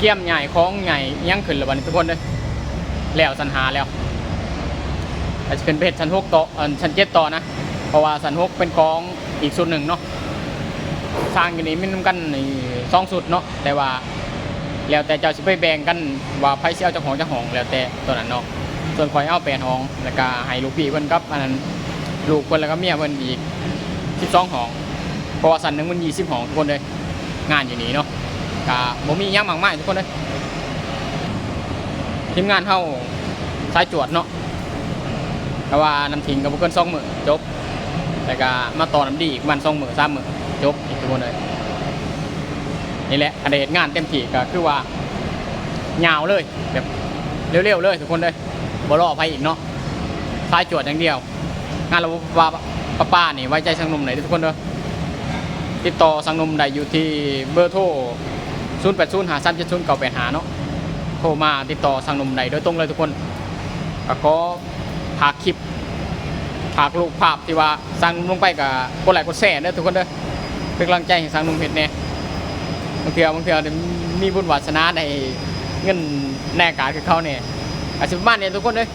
กี่ยมใหญ่ของใหญ่ยังขึ้นแล้วบัดนี้ทุกคนเด้อแล้วสัญหาแล้วอาจจะเป็นเพชรชั้น6ต่อชั้น7ต่อนะเพราะว่าชั้น6เป็นของอีกสุดหนึ่งเนาะสร้างอยู่นี่มีนำกัน2สุดเนาะแต่ว่าแล้วแต่เจ้าสิไปแบ่งกันว่าไผสิเอาเจ้าของแล้วแต่ตัวนั้นเนาะส่วนข่อยเอา8ห้องแล้วก็ให้ลูกพี่เพิ่นกับอันนั้นลูกเพิ่นแล้วก็เมียเพิ่นอีก12ห้องเพราะว่าชั้นหนึงมัน20ห้องทุกคนเลยงานอยู่นี่เนาะก็บ่มีหยังมากมายทุกคนเลยทีมงานเฮาสายจวดเนาะแต่ว่าน้ำทิ้งก็บ่เกิน2 มื้อจบแต่ก็มาต่อน้ำดีอีกวัน2 มื้อ3 มื้อจบอีกทุกคนเลยนี่แหละอดีตงานเต็มที่ก็คือว่ายาวเลยแบบเร็วๆเลยทุกคนเลยบ่รอไผอีกเนาะสายจวดอย่างเดียวงานระบบป้านี่ไว้ใจสังนมไหนทุกคนเด้อติดต่อสังนมได้อยู่ที่เบอร์โทร0805370985เนาะโทรมาติดต่อสังนมได้โดยตรงเลยทุกคนก็ขอฝากคลิปฝากรูปภาพที่ว่าสังนมลงไปกับกดไลค์กดแชร์เด้อทุกคนเด้อเป็นกำลังใจให้สังนมเฮ็ดแน่บางเทื่อมีบุญวาสนาในเงินแน่การคือเขาเนี่ยอาจจะประมาณนี้ทุกคนเด้อ